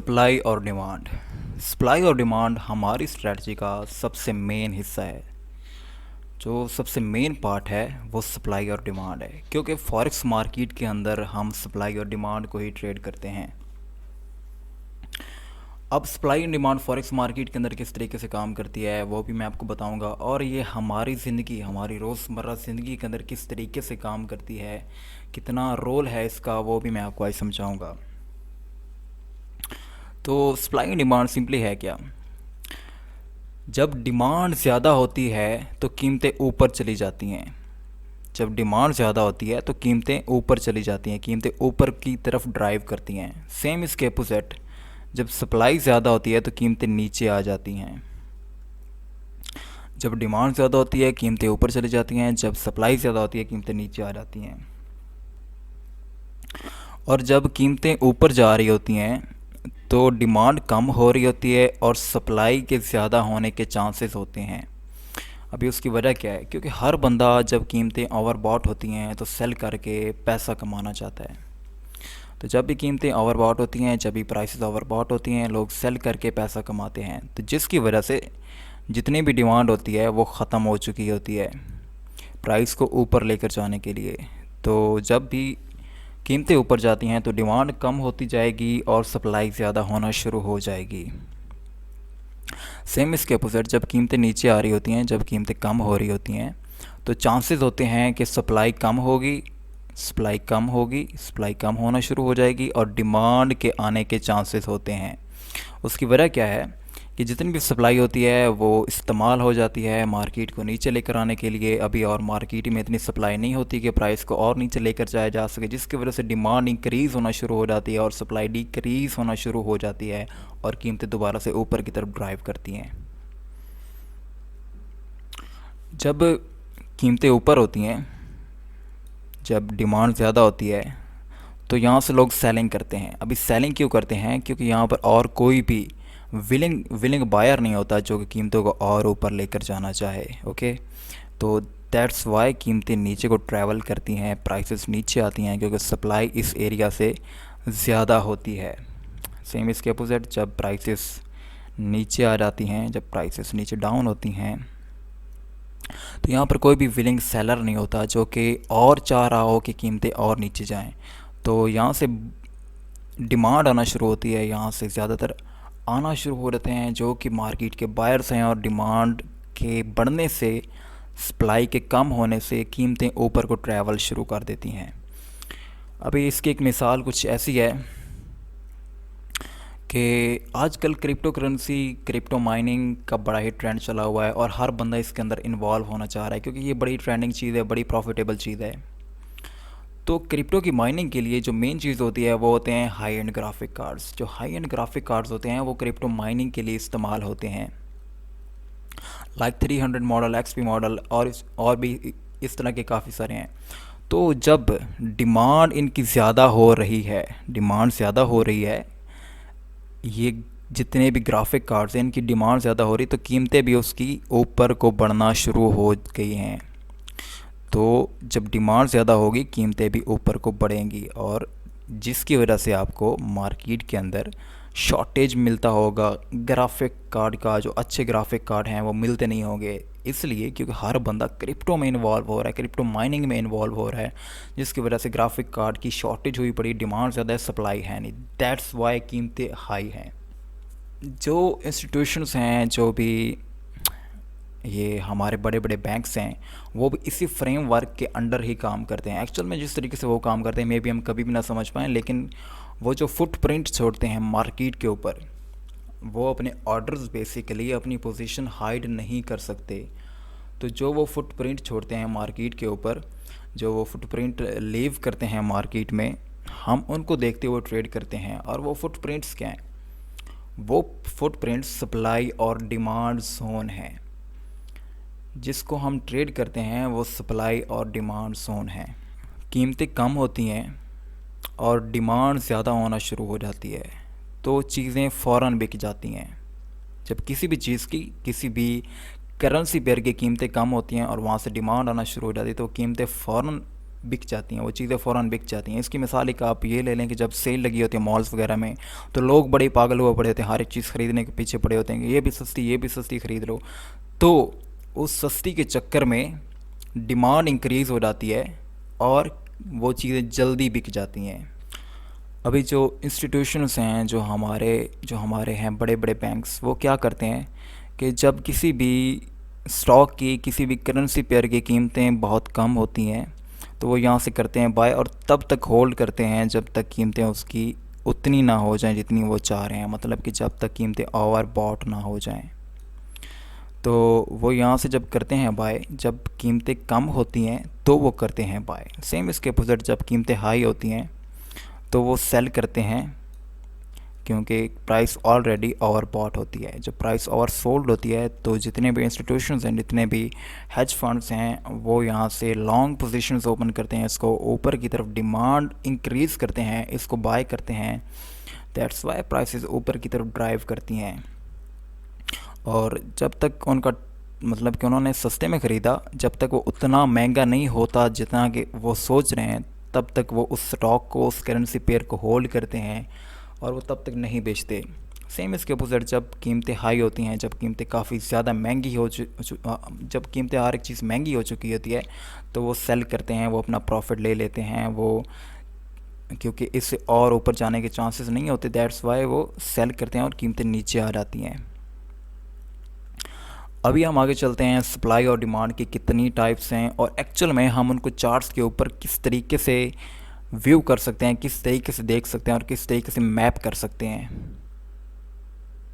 Supply और demand. Supply और demand हमारी स्ट्रेटजी का सबसे मेन हिस्सा है। जो सबसे मेन पार्ट है वो सप्लाई और डिमांड है, क्योंकि फॉरेक्स मार्केट के अंदर हम सप्लाई और डिमांड को ही ट्रेड करते हैं। अब supply and demand forex market के अंदर किस तरीके से काम करती है वो भी मैं आपको बताऊंगा, और ये हमारी ज़िंदगी, हमारी रोज़मर्रा ज़िंदगी के अंदर किस तरीके से काम करती है, कितना रोल है इसका, वो भी मैं आपको आज समझाऊंगा। तो सप्लाई एंड डिमांड सिंपली है क्या? जब डिमांड ज़्यादा होती है तो कीमतें ऊपर चली जाती हैं। जब डिमांड ज़्यादा होती है तो कीमतें ऊपर चली जाती हैं, कीमतें ऊपर की तरफ ड्राइव करती हैं। सेम इसके अपोजिट, जब सप्लाई ज़्यादा होती है तो कीमतें नीचे आ जाती हैं। जब डिमांड ज़्यादा होती है कीमतें ऊपर चली जाती हैं, जब सप्लाई ज़्यादा होती है कीमतें नीचे आ जाती हैं। और जब कीमतें ऊपर जा रही होती हैं तो डिमांड कम हो रही होती है और सप्लाई के ज़्यादा होने के चांसेस होते हैं। अभी उसकी वजह क्या है? क्योंकि हर बंदा जब कीमतें ओवरबॉट होती हैं तो सेल करके पैसा कमाना चाहता है। तो जब भी कीमतें ओवरबॉट होती हैं, जब भी प्राइसेस ओवरबॉट होती हैं, लोग सेल करके पैसा कमाते हैं। तो जिसकी वजह से जितनी भी डिमांड होती है वो ख़त्म हो चुकी होती है प्राइस को ऊपर लेकर जाने के लिए। तो जब भी कीमतें ऊपर जाती हैं तो डिमांड कम होती जाएगी और सप्लाई ज़्यादा होना शुरू हो जाएगी। सेम इसके अपोजिट, जब कीमतें नीचे आ रही होती हैं, जब कीमतें कम हो रही होती हैं, तो चांसेस होते हैं कि सप्लाई कम होगी, सप्लाई कम होना शुरू हो जाएगी और डिमांड के आने के चांसेस होते हैं। उसकी वजह क्या है कि जितनी भी सप्लाई होती है वो इस्तेमाल हो जाती है मार्केट को नीचे लेकर आने के लिए अभी, और मार्केट में इतनी सप्लाई नहीं होती कि प्राइस को और नीचे लेकर जाया जा सके, जिसकी वजह से डिमांड इंक्रीज़ होना शुरू हो जाती है और सप्लाई डिक्रीज़ होना शुरू हो जाती है और कीमतें दोबारा से ऊपर की तरफ ड्राइव करती हैं। जब कीमतें ऊपर होती हैं, जब डिमांड ज़्यादा होती है, तो यहाँ से लोग सेलिंग करते हैं। अभी सेलिंग क्यों करते हैं? क्योंकि यहाँ पर और कोई भी विलिंग बायर नहीं होता जो कि कीमतों को और ऊपर लेकर जाना चाहे। ओके, तो दैट्स वाई कीमतें नीचे को ट्रैवल करती हैं, प्राइसेस नीचे आती हैं, क्योंकि सप्लाई इस एरिया से ज़्यादा होती है। सेम इसके अपोजिट, जब प्राइसेस नीचे आ जाती हैं, जब प्राइसेस नीचे डाउन होती हैं, तो यहाँ पर कोई भी विलिंग सेलर नहीं होता जो कि और चाह रहा हो कि कीमतें और नीचे जाएं। तो यहाँ से डिमांड आना शुरू होती है, यहाँ से ज़्यादातर आना शुरू हो जाते हैं जो कि मार्केट के बायर्स हैं, और डिमांड के बढ़ने से, सप्लाई के कम होने से कीमतें ऊपर को ट्रैवल शुरू कर देती हैं। अभी इसकी एक मिसाल कुछ ऐसी है कि आजकल क्रिप्टो करेंसी, क्रिप्टो माइनिंग का बड़ा ही ट्रेंड चला हुआ है और हर बंदा इसके अंदर इन्वॉल्व होना चाह रहा है, क्योंकि ये बड़ी ट्रेंडिंग चीज़ है, बड़ी प्रॉफिटेबल चीज़ है। तो क्रिप्टो की माइनिंग के लिए जो मेन चीज़ होती है वो होते हैं हाई एंड ग्राफिक कार्ड्स। जो हाई एंड ग्राफिक कार्ड्स होते हैं वो क्रिप्टो माइनिंग के लिए इस्तेमाल होते हैं, लाइक 300 मॉडल, एक्सपी मॉडल और भी इस तरह के काफ़ी सारे हैं। तो जब डिमांड इनकी ज़्यादा हो रही है, डिमांड ज़्यादा हो रही है, ये जितने भी ग्राफिक कार्ड्स हैं इनकी डिमांड ज़्यादा हो रही, तो कीमतें भी उसकी ऊपर को बढ़ना शुरू हो गई हैं। तो जब डिमांड ज़्यादा होगी कीमतें भी ऊपर को बढ़ेंगी, और जिसकी वजह से आपको मार्केट के अंदर शॉर्टेज मिलता होगा ग्राफिक कार्ड का। जो अच्छे ग्राफिक कार्ड हैं वो मिलते नहीं होंगे, इसलिए क्योंकि हर बंदा क्रिप्टो में इन्वॉल्व हो रहा है, क्रिप्टो माइनिंग में इन्वॉल्व हो रहा है, जिसकी वजह से ग्राफिक कार्ड की शॉर्टेज हुई पड़ी, डिमांड ज़्यादा है, सप्लाई है नहीं। दैट्स वाई कीमतें हाई हैं। जो इंस्टीट्यूशंस हैं, जो भी ये हमारे बड़े बड़े बैंक्स हैं, वो भी इसी फ्रेमवर्क के अंडर ही काम करते हैं। एक्चुअल में जिस तरीके से वो काम करते हैं मे बी हम कभी भी ना समझ पाएँ, लेकिन वो जो फुटप्रिंट छोड़ते हैं मार्केट के ऊपर, वो अपने ऑर्डर्स बेसिकली अपनी पोजीशन हाइड नहीं कर सकते। तो जो वो फुटप्रिंट छोड़ते हैं मार्केट के ऊपर, जो वो फुटप्रिंट लीव करते हैं मार्केट में, हम उनको देखते हुए ट्रेड करते हैं। और वो फुटप्रिंट्स क्या हैं? वो फुटप्रिंट्स सप्लाई और डिमांड जोन है। जिसको हम ट्रेड करते हैं वो सप्लाई और डिमांड जोन है। कीमतें कम होती हैं और डिमांड ज़्यादा होना शुरू हो जाती है, तो चीज़ें फ़ौरन बिक जाती हैं। जब किसी भी चीज़ की, किसी भी करेंसी पेयर की कीमतें कम होती हैं और वहाँ से डिमांड आना शुरू हो जाती है, तो कीमतें फ़ौरन बिक जाती हैं, वो चीज़ें फ़ौरन बिक जाती हैं। इसकी मिसाल एक आप ये ले लें कि जब सेल लगी होती है मॉल्स वगैरह में, तो लोग बड़े पागल हुए पड़े होते हैं, हर एक चीज़ ख़रीदने के पीछे पड़े होते हैं कि ये भी सस्ती ख़रीद लो। तो उस सस्ती के चक्कर में डिमांड इंक्रीज़ हो जाती है और वो चीज़ें जल्दी बिक जाती हैं। अभी जो इंस्टीट्यूशंस हैं, जो हमारे हैं बड़े बड़े बैंक्स, वो क्या करते हैं कि जब किसी भी स्टॉक की, किसी भी करेंसी पेयर की कीमतें बहुत कम होती हैं, तो वो यहाँ से करते हैं बाय, और तब तक होल्ड करते हैं जब तक कीमतें उसकी उतनी ना हो जाएं जितनी वो चाह रहे हैं, मतलब कि जब तक कीमतें ओवर बॉट ना हो जाएं। तो वो यहाँ से जब करते हैं बाय, जब कीमतें कम होती हैं तो वो करते हैं बाय। सेम इसके अपोजिट, जब कीमतें हाई होती हैं तो वो सेल करते हैं, क्योंकि प्राइस ऑलरेडी ओवर बॉट होती है। जब प्राइस ओवर सोल्ड होती है तो जितने भी इंस्टीट्यूशंस हैं, जितने भी हेज फंड्स हैं, वो यहाँ से लॉन्ग पोजीशंस ओपन करते हैं, इसको ऊपर की तरफ डिमांड इंक्रीज़ करते हैं, इसको बाय करते हैं। दैट्स वाई प्राइसेस ऊपर की तरफ ड्राइव करती हैं। और जब तक उनका, मतलब कि उन्होंने सस्ते में ख़रीदा, जब तक वो उतना महंगा नहीं होता जितना कि वो सोच रहे हैं, तब तक वो उस स्टॉक को, उस करेंसी पेयर को होल्ड करते हैं और वो तब तक नहीं बेचते। सेम इसके अपोजिट, जब कीमतें हाई होती हैं, जब कीमतें काफ़ी ज़्यादा महंगी जब कीमतें हर एक चीज़ महंगी हो चुकी होती है, तो वो सेल करते हैं, वो अपना प्रॉफिट ले लेते हैं। वो क्योंकि इससे और ऊपर जाने के चांसेस नहीं होते, दैट्स वाई वो सेल करते हैं और कीमतें नीचे आ जाती हैं। अभी हम आगे चलते हैं, सप्लाई और डिमांड की कितनी टाइप्स हैं और एक्चुअल में हम उनको चार्ट्स के ऊपर किस तरीके से व्यू कर सकते हैं, किस तरीके से देख सकते हैं और किस तरीके से मैप कर सकते हैं।